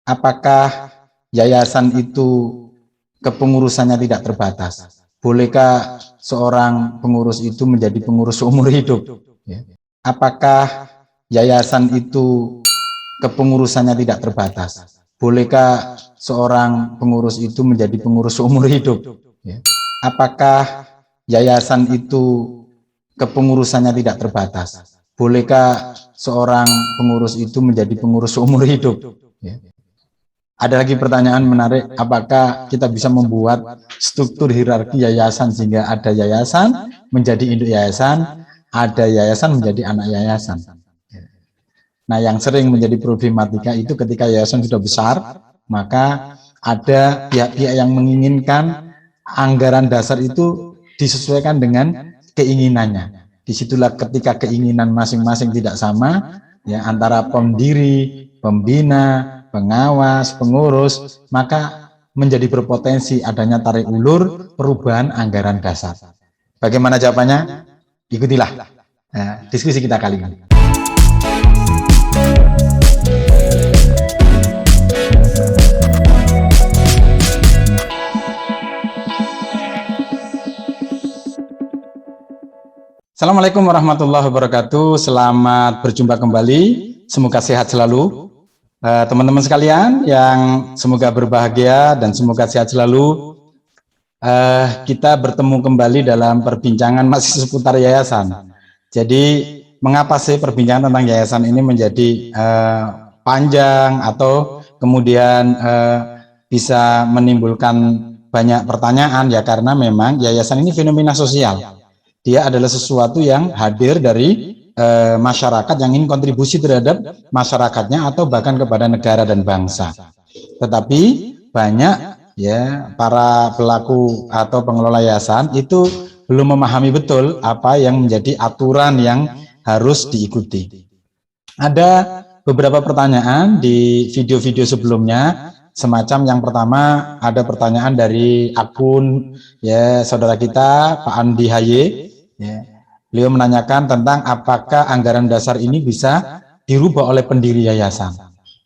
apakah yayasan itu kepengurusannya tidak terbatas? Bolehkah seorang pengurus itu menjadi pengurus seumur hidup? Ya. Apakah yayasan itu kepengurusannya tidak terbatas? Bolehkah seorang pengurus itu menjadi pengurus seumur hidup? Ya. Apakah yayasan itu kepengurusannya tidak terbatas? Bolehkah seorang pengurus itu menjadi pengurus seumur hidup? Ya. Ada lagi pertanyaan menarik, apakah kita bisa membuat struktur hierarki yayasan sehingga ada yayasan menjadi induk yayasan, ada yayasan menjadi anak yayasan. Nah, yang sering menjadi problematika itu ketika yayasan sudah besar, maka ada pihak-pihak yang menginginkan anggaran dasar itu disesuaikan dengan keinginannya. Disitulah ketika keinginan masing-masing tidak sama, ya, antara pendiri, pembina, pengawas, pengurus, maka menjadi berpotensi adanya tarik ulur perubahan anggaran dasar. Bagaimana jawabannya? Ikutilah diskusi kita kali ini. Assalamualaikum warahmatullahi wabarakatuh. Selamat berjumpa kembali. Semoga sehat selalu. Teman-teman sekalian yang semoga berbahagia dan semoga sehat selalu. Kita bertemu kembali dalam perbincangan masih seputar yayasan. Jadi mengapa sih perbincangan tentang yayasan ini menjadi panjang atau kemudian bisa menimbulkan banyak pertanyaan, ya karena memang yayasan ini fenomena sosial. Dia adalah sesuatu yang hadir dari masyarakat yang ingin kontribusi terhadap masyarakatnya atau bahkan kepada negara dan bangsa. Tetapi banyak ya para pelaku atau pengelola yayasan itu belum memahami betul apa yang menjadi aturan yang harus diikuti. Ada beberapa pertanyaan di video-video sebelumnya. Semacam yang pertama ada pertanyaan dari akun ya saudara kita Pak Andi Haye. Ya. Beliau menanyakan tentang apakah anggaran dasar ini bisa dirubah oleh pendiri yayasan.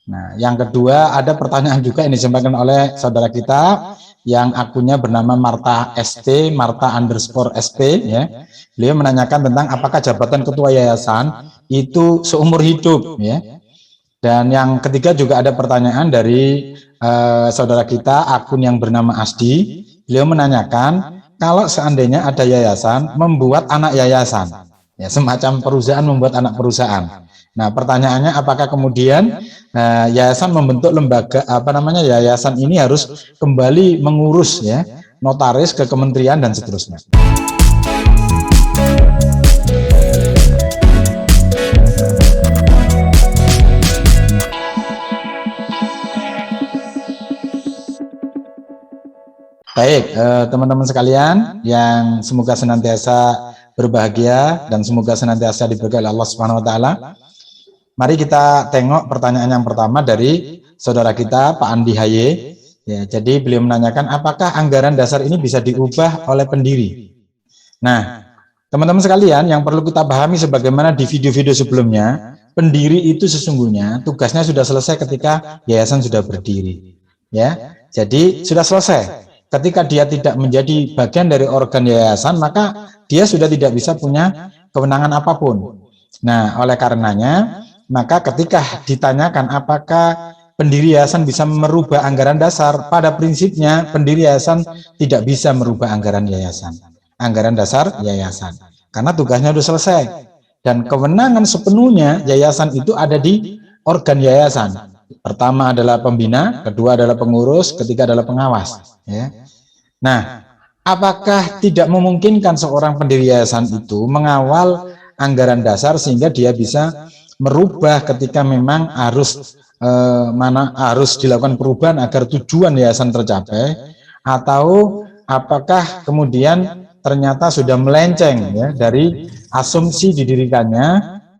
Nah, yang kedua ada pertanyaan juga yang disampaikan oleh saudara kita yang akunnya bernama Marta ST, Marta_SP ya. Beliau menanyakan tentang apakah jabatan ketua yayasan itu seumur hidup ya. Dan yang ketiga juga ada pertanyaan dari saudara kita akun yang bernama Asdi. Beliau menanyakan kalau seandainya ada yayasan membuat anak yayasan, ya semacam perusahaan membuat anak perusahaan. Nah, pertanyaannya apakah kemudian yayasan membentuk lembaga yayasan ini harus kembali mengurus ya notaris ke kementerian dan seterusnya. Baik, teman-teman sekalian yang semoga senantiasa berbahagia dan semoga senantiasa diberkahi oleh Allah Subhanahu wa taala. Mari kita tengok pertanyaan yang pertama dari saudara kita Pak Andi Haye. Ya, jadi beliau menanyakan apakah anggaran dasar ini bisa diubah oleh pendiri. Nah, teman-teman sekalian yang perlu kita pahami sebagaimana di video-video sebelumnya, pendiri itu sesungguhnya tugasnya sudah selesai ketika yayasan sudah berdiri. Ya, jadi sudah selesai. Ketika dia tidak menjadi bagian dari organ yayasan, maka dia sudah tidak bisa punya kewenangan apapun. Nah, oleh karenanya, maka ketika ditanyakan apakah pendiri yayasan bisa merubah anggaran dasar, pada prinsipnya pendiri yayasan tidak bisa merubah anggaran yayasan, anggaran dasar yayasan, karena tugasnya sudah selesai. Dan kewenangan sepenuhnya yayasan itu ada di organ yayasan. Pertama adalah pembina, kedua adalah pengurus, ketiga adalah pengawas. Ya. Nah, apakah tidak memungkinkan seorang pendiri yayasan itu mengawal anggaran dasar sehingga dia bisa merubah ketika memang harus harus dilakukan perubahan agar tujuan yayasan tercapai, atau apakah kemudian ternyata sudah melenceng ya dari asumsi didirikannya?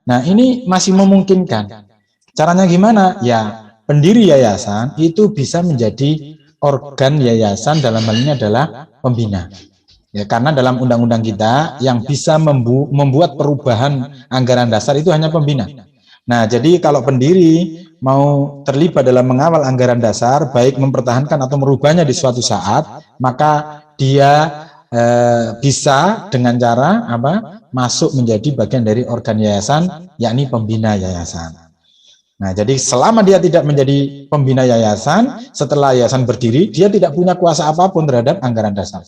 Nah, ini masih memungkinkan. Caranya gimana? Ya, pendiri yayasan itu bisa menjadi organ yayasan, dalam hal ini adalah pembina. Ya, karena dalam undang-undang kita yang bisa membuat perubahan anggaran dasar itu hanya pembina. Nah, jadi kalau pendiri mau terlibat dalam mengawal anggaran dasar, baik mempertahankan atau merubahnya di suatu saat, maka dia bisa dengan cara masuk menjadi bagian dari organ yayasan, yakni pembina yayasan. Nah, jadi selama dia tidak menjadi pembina yayasan, setelah yayasan berdiri, dia tidak punya kuasa apapun terhadap anggaran dasar.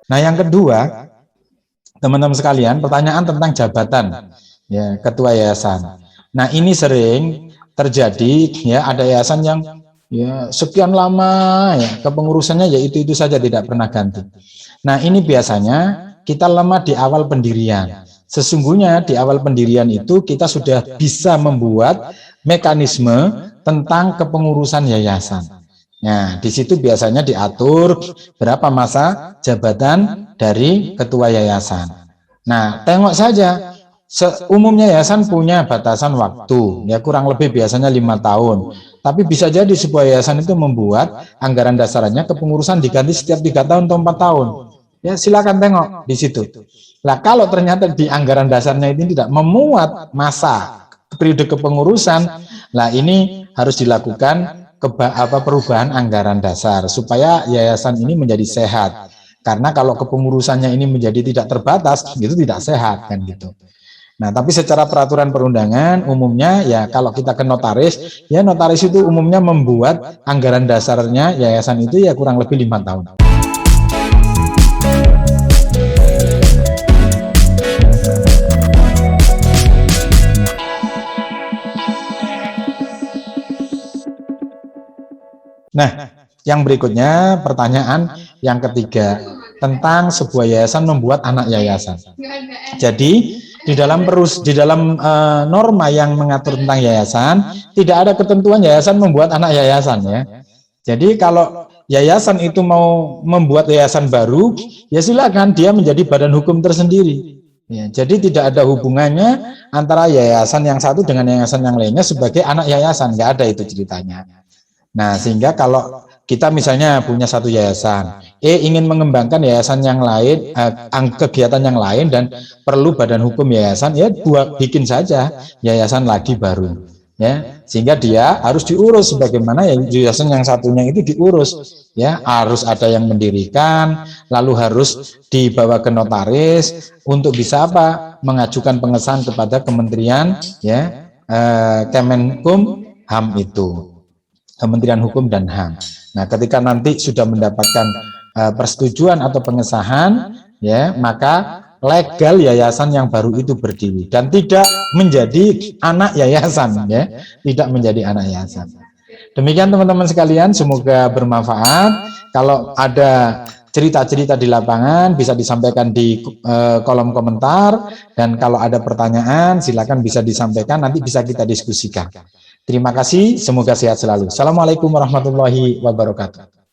Nah, yang kedua, teman-teman sekalian, pertanyaan tentang jabatan ya ketua yayasan. Nah, ini sering terjadi ya, ada yayasan yang ya sekian lama ya kepengurusannya ya itu saja, tidak pernah ganti. Nah, ini biasanya kita lemah di awal pendirian. Sesungguhnya di awal pendirian itu kita sudah bisa membuat mekanisme tentang kepengurusan yayasan. Nah, di situ biasanya diatur berapa masa jabatan dari ketua yayasan. Nah, tengok saja, umumnya yayasan punya batasan waktu, ya kurang lebih biasanya 5 tahun. Tapi bisa jadi sebuah yayasan itu membuat anggaran dasarnya kepengurusan diganti setiap 3 tahun atau 4 tahun. Ya, silakan tengok di situ. Nah, kalau ternyata di anggaran dasarnya ini tidak memuat masa periode kepengurusan, nah ini harus dilakukan perubahan anggaran dasar supaya yayasan ini menjadi sehat. Karena kalau kepengurusannya ini menjadi tidak terbatas, itu tidak sehat kan gitu. Nah, tapi secara peraturan perundangan umumnya ya kalau kita ke notaris, ya notaris itu umumnya membuat anggaran dasarnya yayasan itu ya kurang lebih 5 tahun. Nah, yang berikutnya pertanyaan yang ketiga tentang sebuah yayasan membuat anak yayasan. Jadi di dalam norma yang mengatur tentang yayasan tidak ada ketentuan yayasan membuat anak yayasan ya. Jadi kalau yayasan itu mau membuat yayasan baru, ya silakan dia menjadi badan hukum tersendiri. Ya, jadi tidak ada hubungannya antara yayasan yang satu dengan yayasan yang lainnya sebagai anak yayasan, nggak ada itu ceritanya. Nah, sehingga kalau kita misalnya punya satu yayasan, ingin mengembangkan yayasan yang lain, kegiatan yang lain dan perlu badan hukum yayasan, ya bikin saja yayasan lagi baru, ya, sehingga dia harus diurus sebagaimana yayasan yang satunya itu diurus, ya, harus ada yang mendirikan, lalu harus dibawa ke notaris untuk bisa mengajukan pengesahan kepada kementerian, ya, Kemenkum HAM itu. Kementerian Hukum dan HAM. Nah, ketika nanti sudah mendapatkan persetujuan atau pengesahan, ya, maka legal yayasan yang baru itu berdiri dan tidak menjadi anak yayasan, ya, tidak menjadi anak yayasan. Demikian teman-teman sekalian, semoga bermanfaat. Kalau ada cerita-cerita di lapangan bisa disampaikan di kolom komentar, dan kalau ada pertanyaan silakan bisa disampaikan, nanti bisa kita diskusikan. Terima kasih, semoga sehat selalu. Assalamualaikum warahmatullahi wabarakatuh.